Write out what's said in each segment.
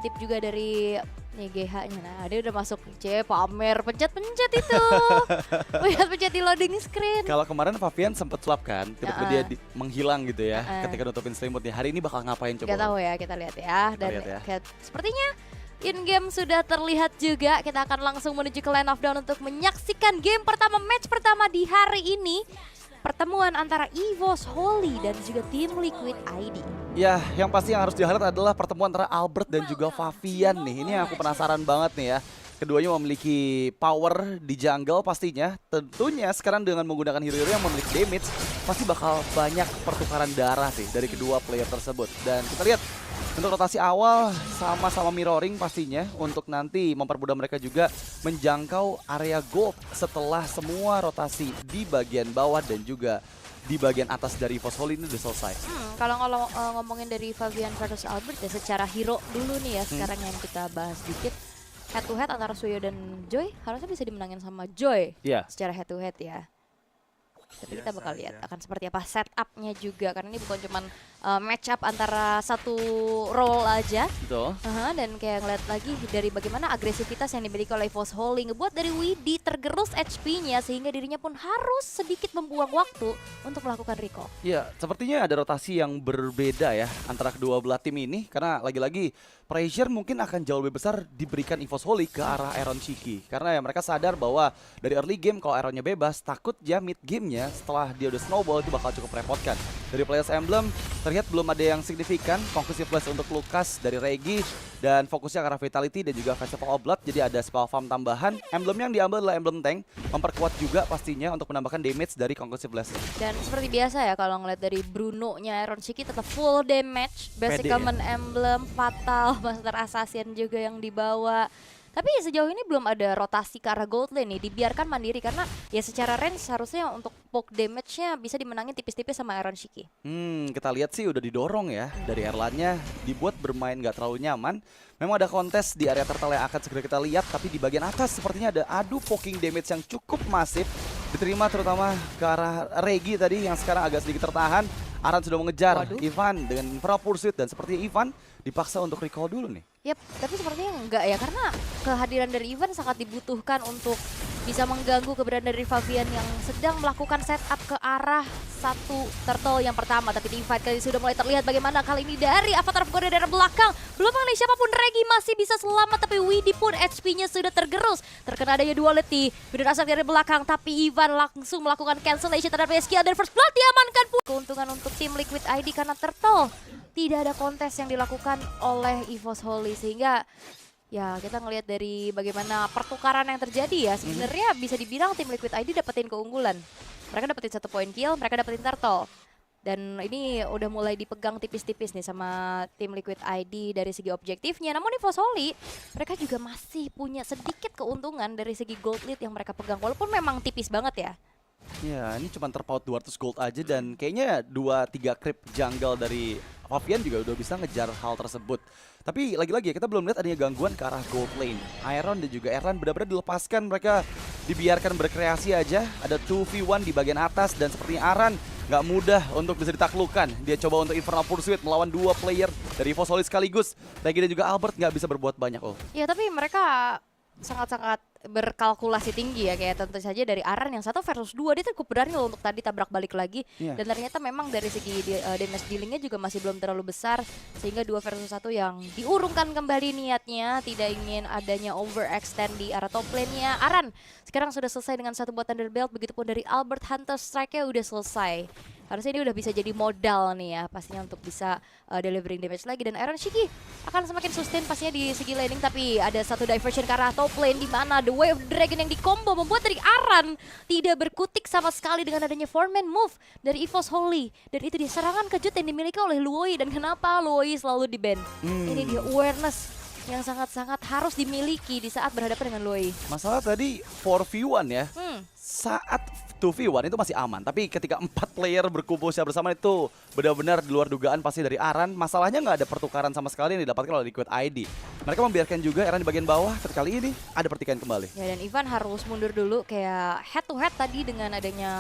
tip juga dari nih GH-nya. Nah, dia udah masuk pamer pencet-pencet itu. Lihat pencet di loading screen. Kalau kemarin Favian sempat swap kan, tiba-tiba dia menghilang gitu ya ketika nutupin selimutnya. Hari ini bakal ngapain coba? Gak tahu ya, kita lihat ya. Dan lihat ya. Sepertinya in-game sudah terlihat juga. Kita akan langsung menuju ke line of down untuk menyaksikan game pertama, match pertama di hari ini. Pertemuan antara EVOS Holy dan juga tim Liquid ID. Ya, yang pasti yang harus di-highlight adalah pertemuan antara Albert dan juga Favian nih. Ini yang aku penasaran banget nih ya. Keduanya memiliki power di jungle pastinya. Tentunya sekarang dengan menggunakan hero-hero yang memiliki damage, pasti bakal banyak pertukaran darah sih dari kedua player tersebut. Dan kita lihat untuk rotasi awal sama-sama mirroring pastinya untuk nanti mempermudah mereka juga menjangkau area gold setelah semua rotasi di bagian bawah dan juga di bagian atas dari EVOS Holy ini udah selesai. Kalau ngomongin dari Favian versus Albert ya secara hero dulu nih ya sekarang yang kita bahas dikit. Head to head antara Suyo dan Joy harusnya bisa dimenangin sama Joy secara head to head ya. Tapi kita bakal lihat akan seperti apa setupnya juga karena ini bukan cuman match up antara satu role aja. Betul. Dan kayak ngeliat lagi dari bagaimana agresivitas yang dimiliki oleh EVOS Holy ngebuat dari Widdy tergerus HP-nya sehingga dirinya pun harus sedikit membuang waktu untuk melakukan recall. Ya, sepertinya ada rotasi yang berbeda ya antara kedua belah tim ini karena lagi-lagi pressure mungkin akan jauh lebih besar diberikan EVOS Holy ke arah Iron Shiki. Karena ya mereka sadar bahwa dari early game kalau Ironnya bebas, takut ya mid gamenya setelah dia udah snowball itu bakal cukup repotkan. Dari Players Emblem terlihat belum ada yang signifikan, conclusive flash untuk Lucas dari Regi dan fokusnya ke arah Vitality dan juga Festival of Blood. Jadi ada spell farm tambahan. Emblem yang diambil adalah emblem tank, memperkuat juga pastinya untuk menambahkan damage dari conclusive flash. Dan seperti biasa ya kalau ngeliat dari Bruno-nya Iron Shiki tetap full damage, basic common emblem, fatal, Master Assassin juga yang dibawa. Tapi sejauh ini belum ada rotasi ke arah gold lane nih, dibiarkan mandiri karena ya secara range harusnya untuk poke damage-nya bisa dimenangin tipis-tipis sama Iron Shiki. Kita lihat sih udah didorong ya dari Erlan-nya, dibuat bermain gak terlalu nyaman. Memang ada kontes di area turtle yang akan segera kita lihat, tapi di bagian atas sepertinya ada adu poking damage yang cukup masif. Diterima terutama ke arah Regi tadi yang sekarang agak sedikit tertahan. Aran sudah mengejar Ivan dengan Infernal Pursuit dan sepertinya Ivan dipaksa untuk recall dulu nih. Yap, tapi sepertinya enggak ya karena kehadiran dari Ivan sangat dibutuhkan untuk bisa mengganggu keberadaan dari Favian yang sedang melakukan setup ke arah satu turtle yang pertama. Tapi di fight kali ini sudah mulai terlihat bagaimana kali ini dari Avatar of God dari belakang. Belum mengenai siapapun, Regi masih bisa selamat tapi Widdy pun HP-nya sudah tergerus. Terkena adanya duality, benar asal dari belakang tapi Ivan langsung melakukan cancellation terhadap skill dan first blood diamankan pun. Keuntungan untuk tim Liquid ID karena turtle tidak ada kontes yang dilakukan oleh EVOS Holy sehingga ya kita ngelihat dari bagaimana pertukaran yang terjadi ya sebenarnya bisa dibilang tim Liquid ID dapetin keunggulan. Mereka dapetin 1 point kill, mereka dapetin turtle. Dan ini udah mulai dipegang tipis-tipis nih sama tim Liquid ID dari segi objektifnya. Namun EVOS Holy mereka juga masih punya sedikit keuntungan dari segi gold lead yang mereka pegang walaupun memang tipis banget ya. Ya, ini cuma terpaut 200 gold aja dan kayaknya 2-3 creep jungle dari Favian juga udah bisa ngejar hal tersebut. Tapi lagi-lagi kita belum lihat adanya gangguan ke arah gold lane. Iron dan juga Erlan benar-benar dilepaskan, mereka dibiarkan berkreasi aja. Ada 2v1 di bagian atas dan sepertinya Aran nggak mudah untuk bisa ditaklukkan. Dia coba untuk Infernal Pursuit melawan 2 player dari EVOS Holy sekaligus. Regi dan juga Albert nggak bisa berbuat banyak. Ya tapi mereka sangat-sangat berkalkulasi tinggi ya, kayak tentu saja dari Aran yang 1 versus 2 dia cukup berani loh untuk tadi tabrak balik lagi dan ternyata memang dari segi damage dealingnya juga masih belum terlalu besar sehingga 2 versus 1 yang diurungkan kembali niatnya, tidak ingin adanya overextend di arah top lane-nya. Aran sekarang sudah selesai dengan 1 buah Thunderbelt, begitupun dari Albert Hunter Strike-nya udah selesai. Harusnya ini udah bisa jadi modal nih ya pastinya untuk bisa delivering damage lagi dan Iron Shiki akan semakin sustain pastinya di segi laning, tapi ada satu diversion ke arah top lane di mana The Way of Dragon yang dikombo membuat dari Aran tidak berkutik sama sekali dengan adanya 4-man move dari EVOS Holy dan itu dia serangan kejut yang dimiliki oleh Luoi. Dan kenapa Luoi selalu di ban? Ini dia awareness yang sangat-sangat harus dimiliki di saat berhadapan dengan Luoi. Masalah tadi 4v1 ya. Saat 2v1 itu masih aman, tapi ketika 4 player berkumpul secara bersama itu benar-benar di luar dugaan pasti dari Aran. Masalahnya nggak ada pertukaran sama sekali yang didapatkan oleh Liquid ID. Mereka membiarkan juga Aran di bagian bawah, tapi kali ini ada pertikaian kembali. Ya, dan Ivan harus mundur dulu kayak head to head tadi dengan adanya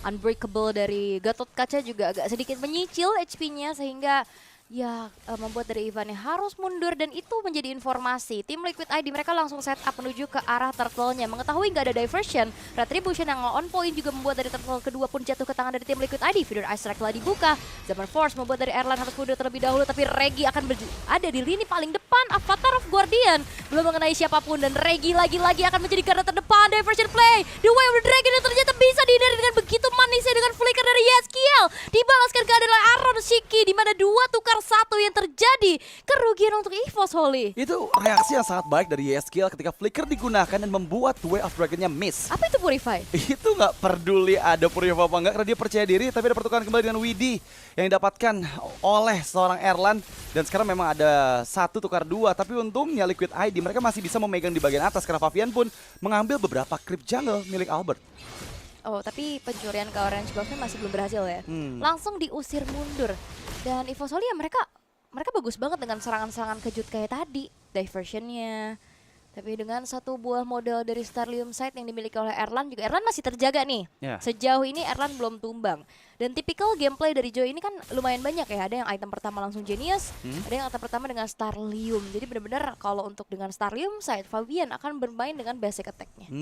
Unbreakable dari Gatot Kaca juga agak sedikit menyicil HP-nya sehingga ya membuat dari Ivan yang harus mundur dan itu menjadi informasi. Tim Liquid ID mereka langsung set up menuju ke arah turtle-nya. Mengetahui nggak ada diversion, Retribution yang on point juga membuat dari turtle kedua pun jatuh ke tangan dari tim Liquid ID. Feeder Ice Strike telah dibuka. Zaman Force membuat dari Erlan harus mundur terlebih dahulu, tapi Regi akan ada di lini paling depan. Avatar of Guardian belum mengenai siapapun dan Regi lagi-lagi akan menjadi garda terdepan. Diversion play, The Way of the Dragon yang ternyata bisa dihindari dengan begitu manisnya dengan flicker dari Yeskiel. Dibalaskan keadaan oleh Aaron Shiki di mana dua tukar satu yang terjadi. Kerugian untuk EVOS Holy. Itu reaksi yang sangat baik dari Yeskiel ketika flicker digunakan dan membuat Way of Dragon-nya miss. Apa itu Purify? Itu nggak peduli ada Purify apa enggak karena dia percaya diri, tapi ada pertukaran kembali dengan Widi yang didapatkan oleh seorang Erlan. Dan sekarang memang ada 1 tukar 2, tapi untungnya Liquid ID mereka masih bisa memegang di bagian atas karena Favian pun mengambil beberapa creep jungle milik Albert. Oh, tapi pencurian ke Orange Buff-nya masih belum berhasil ya. Langsung diusir mundur. Dan EVOS Holy ya mereka bagus banget dengan serangan-serangan kejut kayak tadi. Diversionnya. Tapi dengan satu buah model dari Starlium Sight yang dimiliki oleh Erlan juga, Erlan masih terjaga nih. Yeah. Sejauh ini Erlan belum tumbang. Dan tipikal gameplay dari Joy ini kan lumayan banyak ya. Ada yang item pertama langsung Genius, ada yang item pertama dengan Starlium. Jadi benar-benar kalau untuk dengan Starlium Sight, Fabian akan bermain dengan basic attack-nya.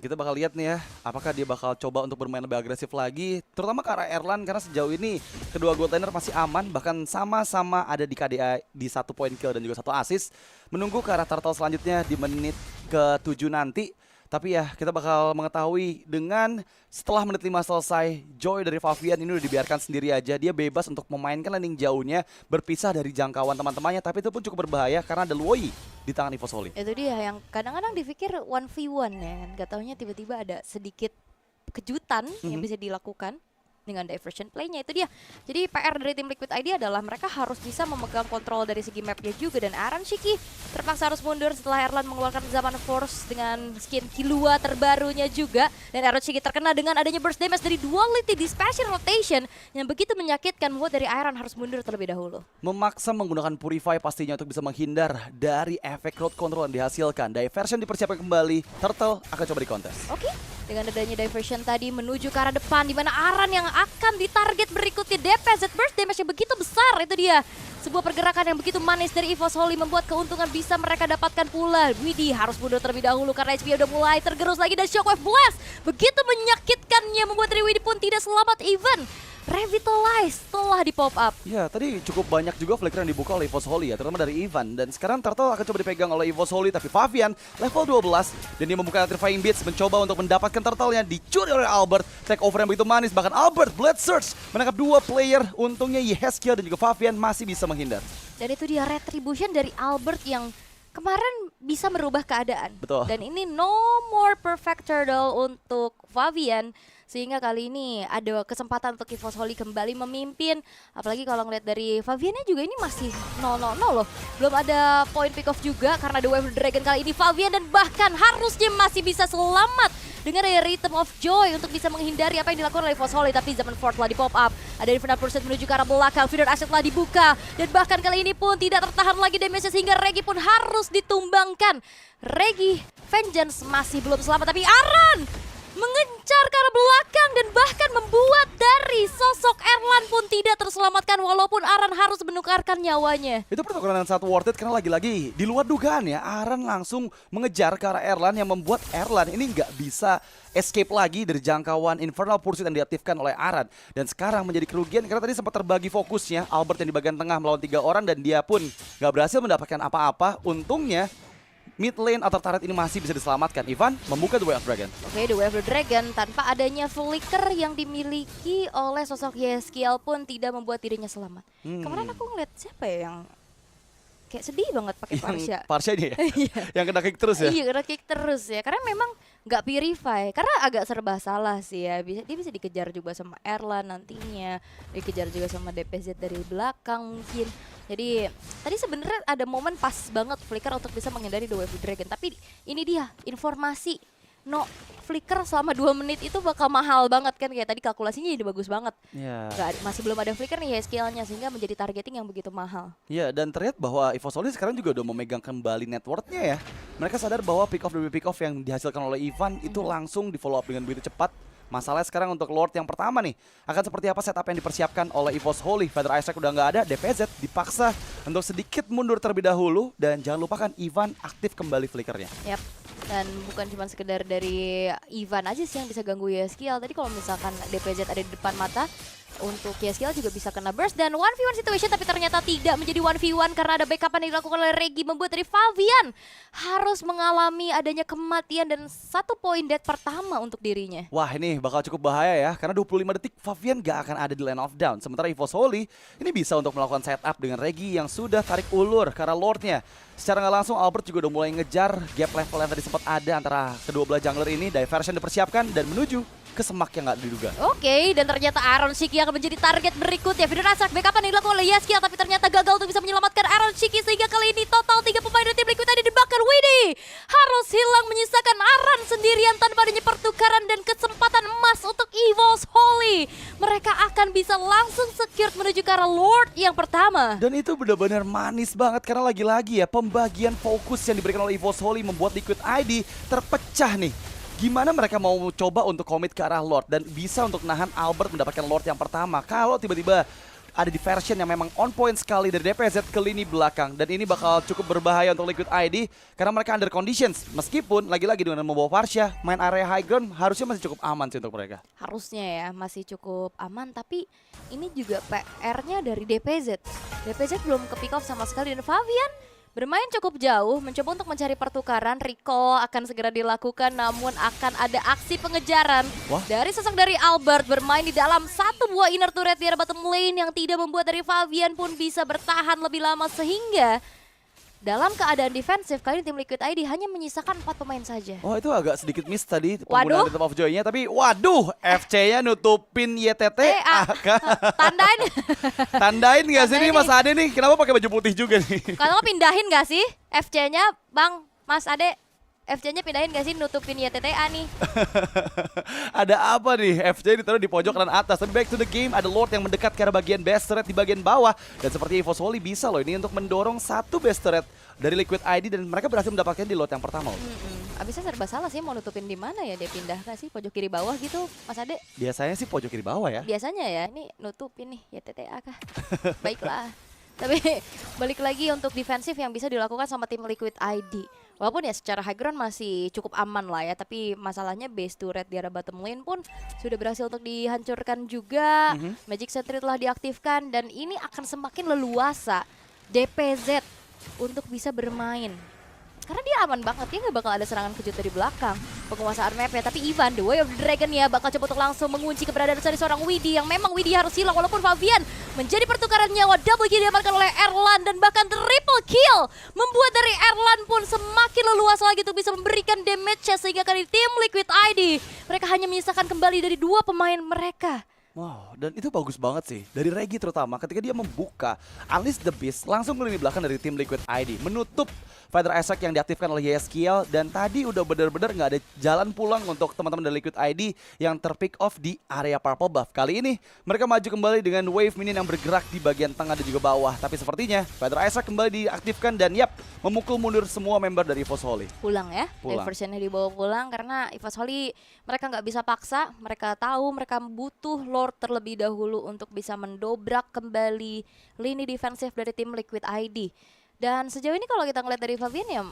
Kita bakal lihat nih ya, apakah dia bakal coba untuk bermain lebih agresif lagi, terutama ke arah Erlan karena sejauh ini kedua gold laner masih aman, bahkan sama-sama ada di KDA di 1 point kill dan juga 1 assist. Menunggu ke arah turtle selanjutnya di menit ke-7 nanti. Tapi ya kita bakal mengetahui dengan setelah menit 5 selesai, Joy dari Favian ini udah dibiarkan sendiri aja. Dia bebas untuk memainkan landing jauhnya, berpisah dari jangkauan teman-temannya. Tapi itu pun cukup berbahaya karena ada Luoi di tangan EVOS Holy. Itu dia yang kadang-kadang dipikir 1v1 ya kan. Gak taunya tiba-tiba ada sedikit kejutan yang bisa dilakukan dengan diversion play-nya. Itu dia. Jadi PR dari tim Liquid ID adalah mereka harus bisa memegang kontrol dari segi map-nya juga. Dan Aaron Shiki terpaksa harus mundur setelah Erlan mengeluarkan Zaman Force dengan skin Killua terbarunya juga. Dan Aaron Shiki terkena dengan adanya burst damage dari Duality Dispassion Rotation yang begitu menyakitkan, membuat dari Aaron harus mundur terlebih dahulu. Memaksa menggunakan Purify pastinya untuk bisa menghindar dari efek crowd control yang dihasilkan. Diversion dipersiapkan kembali, Turtle akan coba dikontes. Oke, dengan adanya diversion tadi menuju ke arah depan di mana Aran yang akan ditarget berikutnya. DPZ burst damage yang begitu besar, itu dia. Sebuah pergerakan yang begitu manis dari EVOS Holy membuat keuntungan bisa mereka dapatkan pula. Widi harus mundur terlebih dahulu karena HP udah mulai tergerus lagi dan Shockwave Blast begitu menyakitkannya membuat dari Widi pun tidak selamat. Even Revitalize telah di pop up. Ya, tadi cukup banyak juga flicker yang dibuka oleh EVOS Holy ya, terutama dari Ivan. Dan sekarang Turtle akan coba dipegang oleh EVOS Holy, tapi Favian level 12 dan dia membuka Electrifying Beats mencoba untuk mendapatkan Turtle yang dicuri oleh Albert. Take over yang begitu manis, bahkan Albert Blade Surge menangkap 2 player. Untungnya Yeskiel dan juga Favian masih bisa menghindar. Dan itu dia Retribution dari Albert yang kemarin bisa merubah keadaan. Betul. Dan ini no more perfect turtle untuk Favian. Sehingga kali ini ada kesempatan untuk EVOS Holy kembali memimpin. Apalagi kalau ngeliat dari Faviannya juga ini masih 0-0 loh. Belum ada point pick off juga karena The Wave of the Dragon kali ini Favian. Dan bahkan harusnya masih bisa selamat dengan Rhythm of Joy untuk bisa menghindari apa yang dilakukan oleh EVOS Holy. Tapi Zaman Fort telah di pop up. Ada Infinite Pursuit menuju ke arah belakang. Feeder Asset telah dibuka. Dan bahkan kali ini pun tidak tertahan lagi damage sehingga Regi pun harus ditumbangkan. Regi Vengeance masih belum selamat. Tapi Aran mengejar ke arah belakang dan bahkan membuat dari sosok Erlan pun tidak terselamatkan walaupun Aran harus menukarkan nyawanya. Itu pertukaran yang sangat worth it karena lagi-lagi di luar dugaan ya, Aran langsung mengejar ke arah Erlan yang membuat Erlan ini nggak bisa escape lagi dari jangkauan Infernal Pursuit yang diaktifkan oleh Aran. Dan sekarang menjadi kerugian karena tadi sempat terbagi fokusnya, Albert yang di bagian tengah melawan 3 orang dan dia pun nggak berhasil mendapatkan apa-apa. Untungnya mid lane atau turret ini masih bisa diselamatkan. Ivan membuka The Way of Dragon. Oke, The Way of the Dragon tanpa adanya flicker yang dimiliki oleh sosok Yeskiel pun tidak membuat dirinya selamat. Kemarin aku ngeliat siapa ya yang kayak sedih banget pakai Parsha. Parsha ini ya? Yang kena kick terus ya? Iya, kena kick terus ya. Karena memang nggak purify. Karena agak serba salah sih ya. Dia bisa dikejar juga sama Erlan nantinya. Dikejar juga sama DPZ dari belakang mungkin. Jadi tadi sebenarnya ada momen pas banget flicker untuk bisa menghindari The Wave of Dragon. Tapi ini dia informasi no flicker selama 2 menit itu bakal mahal banget kan. Kayak tadi kalkulasinya jadi bagus banget. Masih belum ada flicker nih ya skillnya sehingga menjadi targeting yang begitu mahal. Iya, dan terlihat bahwa EVOS Holy sekarang juga udah memegang kembali networknya ya. Mereka sadar bahwa pick off demi pick off yang dihasilkan oleh Ivan itu langsung di follow up dengan begitu cepat. Masalahnya sekarang untuk Lord yang pertama nih, akan seperti apa setup yang dipersiapkan oleh EVOS Holy. Feather Isaac udah nggak ada, DPZ dipaksa untuk sedikit mundur terlebih dahulu. Dan jangan lupakan Ivan aktif kembali flickernya. Yap. Dan bukan cuma sekedar dari Ivan aja sih yang bisa ganggu Yeskiel. Tadi kalau misalkan DPZ ada di depan mata, untuk Yeskiel juga bisa kena burst dan 1v1 situation, tapi ternyata tidak menjadi 1v1 karena ada backupan yang dilakukan oleh Regi, membuat dari Favian harus mengalami adanya kematian dan 1 poin death pertama untuk dirinya. Wah, ini bakal cukup bahaya ya, karena 25 detik Favian gak akan ada di lane of down. Sementara EVOS Holy ini bisa untuk melakukan setup dengan Regi yang sudah tarik ulur karena Lordnya. Secara nggak langsung Albert juga udah mulai ngejar gap level yang tadi sempat ada antara kedua belah jungler ini. Diversion dipersiapkan dan menuju ke semak yang nggak diduga. Oke, dan ternyata Aaron Shiki akan menjadi target berikutnya. Video Razak backupan yang dilakukan oleh Yeskiel, tapi ternyata gagal untuk bisa menyelamatkan Aaron Shiki, sehingga kali ini total 3 pemain dari tim Liquid tadi dibakar. Widih harus hilang menyisakan Aaron sendirian tanpa adanya pertukaran dan kesempatan emas untuk EVOS Holy. Mereka akan bisa langsung secure menuju ke arah Lord yang pertama. Dan itu benar-benar manis banget karena lagi-lagi ya pembagian fokus yang diberikan oleh EVOS Holy membuat Liquid ID terpecah nih. Gimana mereka mau coba untuk komit ke arah Lord dan bisa untuk nahan Albert mendapatkan Lord yang pertama kalau tiba-tiba ada diversion yang memang on point sekali dari DPZ ke lini belakang. Dan ini bakal cukup berbahaya untuk Liquid ID karena mereka under conditions. Meskipun lagi-lagi dengan membawa Varsha, main area high ground harusnya masih cukup aman sih untuk mereka. Harusnya ya masih cukup aman, tapi ini juga PR-nya dari DPZ. DPZ belum ke pick off sama sekali dan Favian bermain cukup jauh, mencoba untuk mencari pertukaran. Recall akan segera dilakukan, namun akan ada aksi pengejaran. Wah. Dari sosok dari Albert bermain di dalam 1 buah inner turret di arah bottom lane yang tidak membuat dari Favian pun bisa bertahan lebih lama, sehingga dalam keadaan defensif kali ini tim Liquid ID hanya menyisakan 4 pemain saja. Oh, itu agak sedikit miss tadi Waduh. penggunaan Rhythm of Joy-nya, tapi waduh, FC-nya nutupin YTT. Tandain. Tandain nggak sih nih Tandain Mas Ade nih? Kenapa pakai baju putih juga nih? Kalau pindahin gak sih FC-nya, Bang, Mas Ade? FC-nya pindahin gak sih nutupin YTTA nih? Ada apa nih? FC ditaruh di pojok kanan atas. Tapi back to the game, ada Lord yang mendekat ke arah bagian base turret di bagian bawah. Dan seperti EVOS Holy bisa loh ini untuk mendorong 1 base turret dari Liquid ID dan mereka berhasil mendapatkan di Lord yang pertama. Abisnya serba salah sih, mau nutupin di mana ya? Dia pindah gak sih pojok kiri bawah gitu, Mas Ade? Biasanya sih pojok kiri bawah ya. Biasanya ya, ini nutupin nih YTTA kah? Baiklah. Tapi balik lagi untuk defensif yang bisa dilakukan sama tim Liquid ID. Walaupun ya secara high ground masih cukup aman lah ya, tapi masalahnya base turret di arah bottom lane pun sudah berhasil untuk dihancurkan juga. Magic Sentry telah diaktifkan dan ini akan semakin leluasa DPZ untuk bisa bermain. Karena dia aman banget, dia nggak bakal ada serangan kejut dari belakang. Penguasaan mapnya, tapi Ivan, the way of the dragon ya, bakal coba untuk langsung mengunci keberadaan dari seorang Widih yang memang Widih harus hilang. Walaupun Favian menjadi pertukaran nyawa, double kill diamankan oleh Erlan dan bahkan triple kill. Membuat dari Erlan pun semakin leluasa lagi untuk bisa memberikan damage-nya, sehingga kali tim Liquid ID mereka hanya menyisakan kembali dari 2 pemain mereka. Wow, dan itu bagus banget sih. Dari Regi terutama ketika dia membuka Unleash the Beast langsung ke lini belakang dari tim Liquid ID. Menutup Feather Isaac yang diaktifkan oleh Yeskiel. Dan tadi udah benar-benar nggak ada jalan pulang untuk teman-teman dari Liquid ID yang terpick off di area Purple Buff. Kali ini mereka maju kembali dengan wave minion yang bergerak di bagian tengah dan juga bawah. Tapi sepertinya Feather Isaac kembali diaktifkan dan yap, memukul mundur semua member dari EVOS Holy. Pulang ya, Pulang. diversionnya dibawa pulang karena EVOS Holy mereka nggak bisa paksa. Mereka tahu mereka butuh Lord terlebih dahulu untuk bisa mendobrak kembali lini defensif dari tim Liquid ID. Dan sejauh ini kalau kita ngeliat dari Favian ya,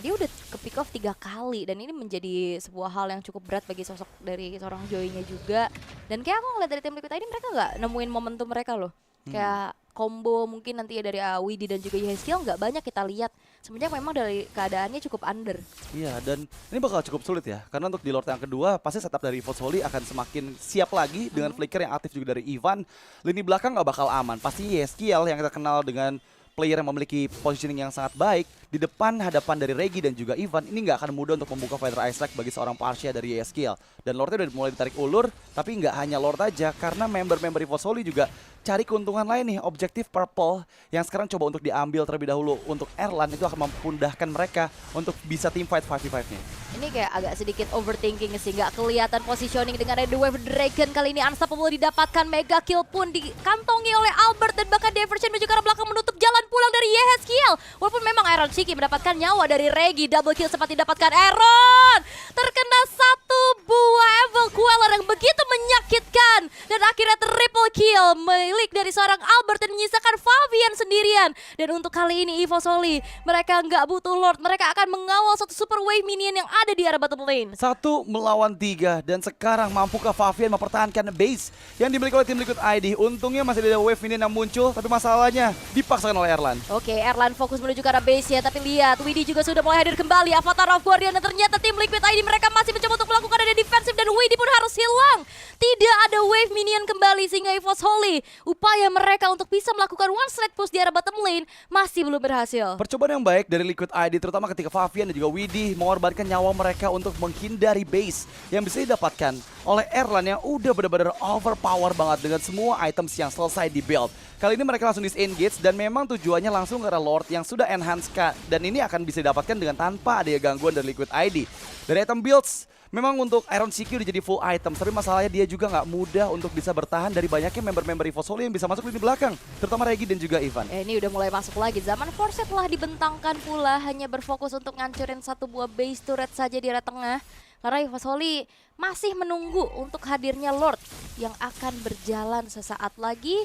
dia udah ke pick off 3 kali dan ini menjadi sebuah hal yang cukup berat bagi sosok dari seorang Joy-nya juga. Dan kayak aku ngeliat dari tim Liquid ID mereka nggak nemuin momentum mereka loh. Kayak combo mungkin nanti ya dari Widih dan juga Yeskiel nggak banyak kita lihat. Sebenarnya memang dari keadaannya cukup under. Iya, dan ini bakal cukup sulit ya. Karena untuk di Lord yang kedua, pasti setup dari EVOS Holy akan semakin siap lagi dengan flicker yang aktif juga dari Ivan. Lini belakang nggak bakal aman. Pasti Yeskiel yang kita kenal dengan player yang memiliki positioning yang sangat baik di depan hadapan dari Regi dan juga Ivan, ini nggak akan mudah untuk membuka Feather Isaac bagi seorang Varsha dari Yeskiel. Dan Lordnya udah mulai ditarik ulur, tapi nggak hanya Lord aja, karena member-member EVOS Holy juga cari keuntungan lain nih. Objektif Purple yang sekarang coba untuk diambil terlebih dahulu untuk Erlan itu akan memudahkan mereka untuk bisa team fight 5v5-nya. Ini kayak agak sedikit overthinking sih, nggak kelihatan positioning dengan ada The Wave Dragon. Kali ini Unstoppable didapatkan, mega kill pun dikantongi oleh Albert dan bahkan diversion menuju ke arah belakang menutup jalan pulang dari Yeskiel. Walaupun memang Aaron Shiki mendapatkan nyawa dari Regi, double kill sempat didapatkan Aaron. Terkena 1 buah sebuah Evil Queller yang begitu menyakitkan. Dan akhirnya triple kill milik dari seorang Albert dan menyisakan Fabian sendirian. Dan untuk kali ini EVO Soli, mereka nggak butuh Lord. Mereka akan mengawal satu super wave minion yang ada di arah bottom lane. 1 melawan 3 dan sekarang mampukah Fabian mempertahankan base yang dimiliki oleh tim Liquid ID? Untungnya masih ada wave minion yang muncul, tapi masalahnya dipaksakan oleh Erlan. Oke, Erlan fokus menuju ke arah base ya, tapi lihat Widhi juga sudah mulai hadir kembali, Avatar of Guardian, dan ternyata tim Liquid ID mereka masih mencoba untuk melakukan ada defensif dan Widhi pun harus hilang. Tidak ada wave minion kembali sehingga EVO Soli, upaya mereka untuk bisa melakukan one slide push di arah bottom lane masih belum berhasil. Percobaan yang baik dari Liquid ID terutama ketika Fabian dan juga Widhi mengorbankan nyawa mereka untuk menghindari base yang bisa didapatkan oleh Erlan yang udah benar-benar overpower banget dengan semua items yang selesai di build. Kali ini mereka langsung disengage dan memang tujuannya langsung ke arah Lord yang sudah enhance dan ini akan bisa didapatkan dengan tanpa ada gangguan dari Liquid ID. Dari item builds, memang untuk Iron CQ udah jadi full item, tapi masalahnya dia juga nggak mudah untuk bisa bertahan dari banyaknya member-member EVO Soli yang bisa masuk di belakang, terutama Regi dan juga Ivan. Ini udah mulai masuk lagi, zaman Force telah dibentangkan pula, hanya berfokus untuk ngancurin satu buah base turret saja di arah tengah. Karena EVO Soli masih menunggu untuk hadirnya Lord yang akan berjalan sesaat lagi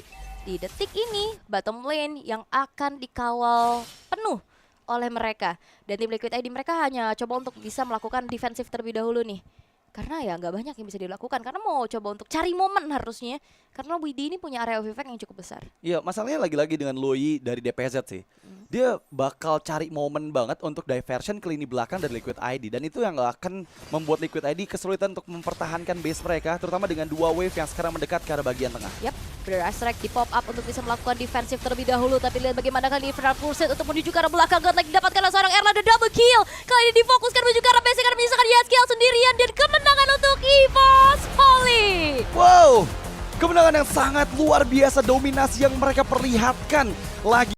di detik ini, bottom lane yang akan dikawal penuh oleh mereka. Dan tim Liquid ID mereka hanya coba untuk bisa melakukan defensif terlebih dahulu nih. Karena ya nggak banyak yang bisa dilakukan, karena mau coba untuk cari momen harusnya. Karena Widhi ini punya area of effect yang cukup besar. Iya, masalahnya lagi-lagi dengan Loi dari DPZ sih. Dia bakal cari momen banget untuk diversion ke lini belakang dari Liquid ID. Dan itu yang gak akan membuat Liquid ID kesulitan untuk mempertahankan base mereka, terutama dengan dua wave yang sekarang mendekat ke arah bagian tengah. Yap, Strike di pop up untuk bisa melakukan defensif terlebih dahulu. Tapi lihat bagaimana kali Infernal Pursuit untuk menuju ke arah belakang. Godlike didapatkan oleh seorang Erlan, dan double kill. Kali ini difokuskan menuju ke arah base karena menyisakan Yaskiel sendirian. Dan kemenangan untuk EVO Soli. Wow, kemenangan yang sangat luar biasa, dominasi yang mereka perlihatkan lagi.